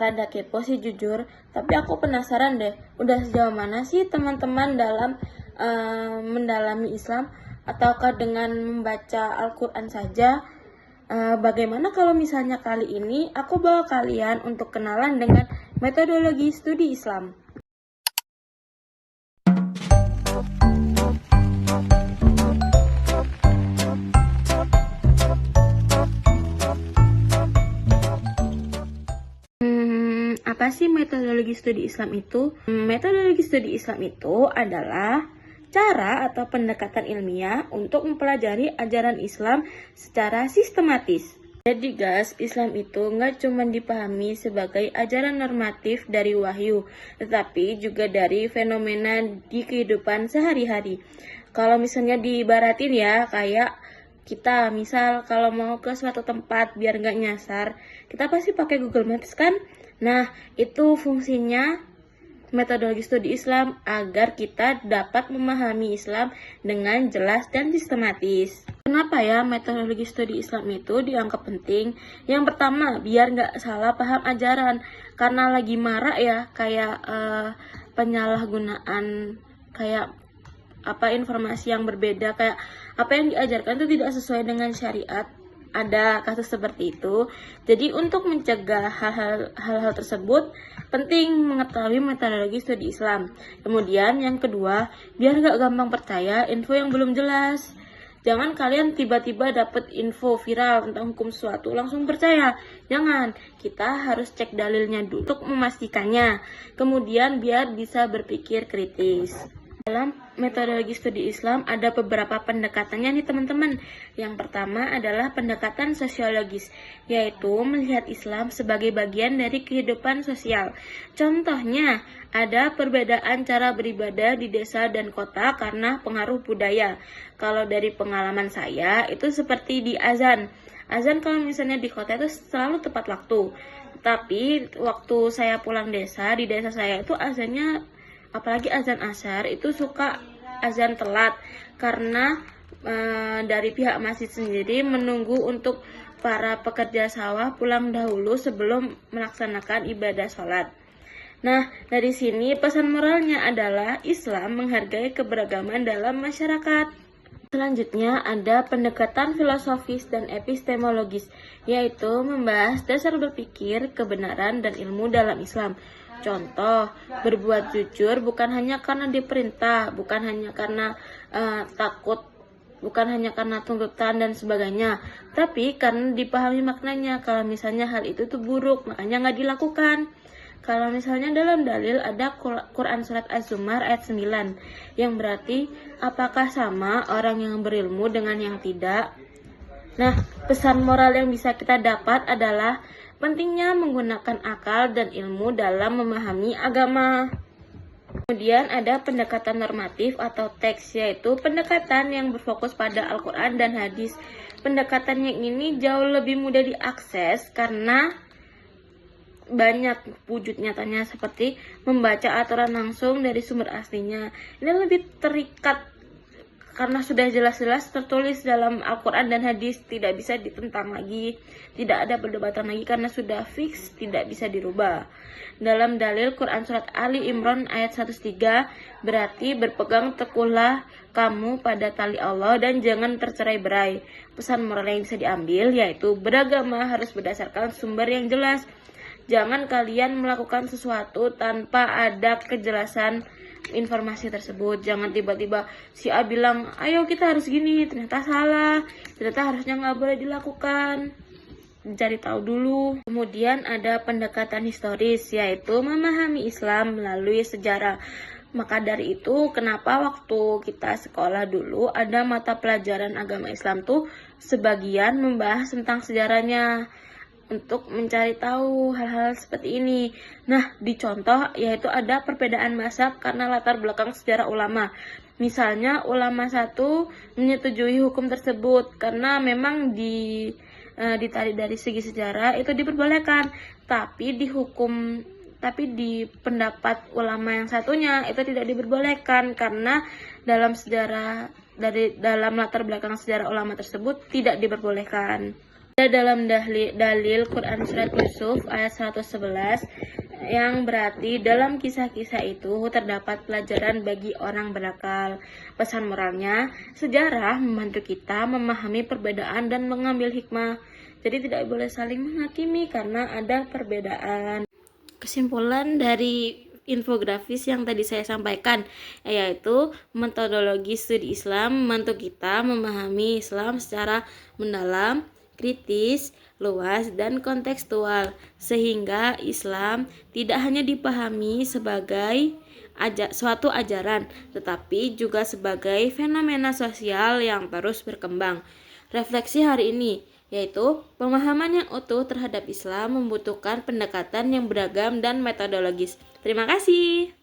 rada kepo sih jujur, tapi aku penasaran deh, udah sejauh mana sih teman-teman dalam mendalami Islam, ataukah dengan membaca Al-Quran saja? Bagaimana kalau misalnya kali ini aku bawa kalian untuk kenalan dengan metodologi studi Islam? Apa sih metodologi studi Islam itu? Metodologi studi Islam itu adalah cara atau pendekatan ilmiah untuk mempelajari ajaran Islam secara sistematis. Jadi guys, Islam itu nggak cuma dipahami sebagai ajaran normatif dari wahyu, tetapi juga dari fenomena di kehidupan sehari-hari. Kalau misalnya diibaratin ya, kayak kita misal kalau mau ke suatu tempat biar nggak nyasar, kita pasti pakai Google Maps kan? Nah, itu fungsinya metodologi studi Islam agar kita dapat memahami Islam dengan jelas dan sistematis. Kenapa ya metodologi studi Islam itu dianggap penting? Yang pertama, biar nggak salah paham ajaran. Karena lagi marak ya, kayak penyalahgunaan, kayak informasi yang berbeda, kayak apa yang diajarkan itu tidak sesuai dengan syariat. Ada kasus seperti itu. Jadi untuk mencegah hal-hal tersebut, penting mengetahui metodologi studi Islam. Kemudian yang kedua, biar gak gampang percaya info yang belum jelas. Jangan kalian tiba-tiba dapat info viral tentang hukum sesuatu langsung percaya. Jangan, kita harus cek dalilnya dulu untuk memastikannya. Kemudian biar bisa berpikir kritis. Dalam metodologi studi Islam ada beberapa pendekatannya nih teman-teman. Yang pertama adalah pendekatan sosiologis, yaitu melihat Islam sebagai bagian dari kehidupan sosial. Contohnya, ada perbedaan cara beribadah di desa dan kota karena pengaruh budaya. Kalau dari pengalaman saya, itu seperti di azan. Azan kalau misalnya di kota itu selalu tepat waktu. Tapi waktu saya pulang desa, di desa saya itu azannya, apalagi azan asar itu suka azan telat karena dari pihak masjid sendiri menunggu untuk para pekerja sawah pulang dahulu sebelum melaksanakan ibadah sholat. Nah, dari sini pesan moralnya adalah Islam menghargai keberagaman dalam masyarakat. Selanjutnya ada pendekatan filosofis dan epistemologis, yaitu membahas dasar berpikir, kebenaran, dan ilmu dalam Islam. Contoh, berbuat jujur bukan hanya karena diperintah, bukan hanya karena takut, bukan hanya karena tuntutan dan sebagainya, tapi karena dipahami maknanya. Kalau misalnya hal itu tuh buruk, makanya nggak dilakukan. Kalau misalnya dalam dalil ada Quran Surat Az-Zumar ayat 9, yang berarti apakah sama orang yang berilmu dengan yang tidak? Nah, pesan moral yang bisa kita dapat adalah pentingnya menggunakan akal dan ilmu dalam memahami agama. Kemudian ada pendekatan normatif atau teks, yaitu pendekatan yang berfokus pada Al-Quran dan hadis. Pendekatan yang ini jauh lebih mudah diakses karena banyak wujud nyatanya, seperti membaca aturan langsung dari sumber aslinya. Ini lebih terikat karena sudah jelas-jelas tertulis dalam Al-Quran dan hadis, tidak bisa ditentang lagi, tidak ada perdebatan lagi karena sudah fix, tidak bisa dirubah. Dalam dalil Quran Surat Ali Imran ayat 103, berarti berpegang teguhlah kamu pada tali Allah dan jangan tercerai-berai. Pesan moral yang bisa diambil yaitu beragama harus berdasarkan sumber yang jelas. Jangan kalian melakukan sesuatu tanpa ada kejelasan informasi tersebut. Jangan tiba-tiba si A bilang, ayo kita harus gini, ternyata salah, ternyata harusnya nggak boleh dilakukan. Cari tahu dulu. Kemudian ada pendekatan historis, yaitu memahami Islam melalui sejarah. Maka dari itu, kenapa waktu kita sekolah dulu ada mata pelajaran agama Islam tuh sebagian membahas tentang sejarahnya, untuk mencari tahu hal-hal seperti ini. Nah, di contoh yaitu ada perbedaan mazhab karena latar belakang sejarah ulama. Misalnya ulama satu menyetujui hukum tersebut karena memang ditarik dari segi sejarah itu diperbolehkan, tapi di pendapat ulama yang satunya itu tidak diperbolehkan karena dalam latar belakang sejarah ulama tersebut tidak diperbolehkan. Dalam dalil Quran Surat Yusuf ayat 111 yang berarti dalam kisah-kisah itu terdapat pelajaran bagi orang berakal. Pesan moralnya, sejarah membantu kita memahami perbedaan dan mengambil hikmah. Jadi tidak boleh saling menghakimi karena ada perbedaan. Kesimpulan dari infografis yang tadi saya sampaikan, yaitu metodologi studi Islam membantu kita memahami Islam secara mendalam, kritis, luas, dan kontekstual, sehingga Islam tidak hanya dipahami sebagai suatu ajaran, tetapi juga sebagai fenomena sosial yang terus berkembang. Refleksi hari ini, yaitu pemahaman yang utuh terhadap Islam membutuhkan pendekatan yang beragam dan metodologis. Terima kasih.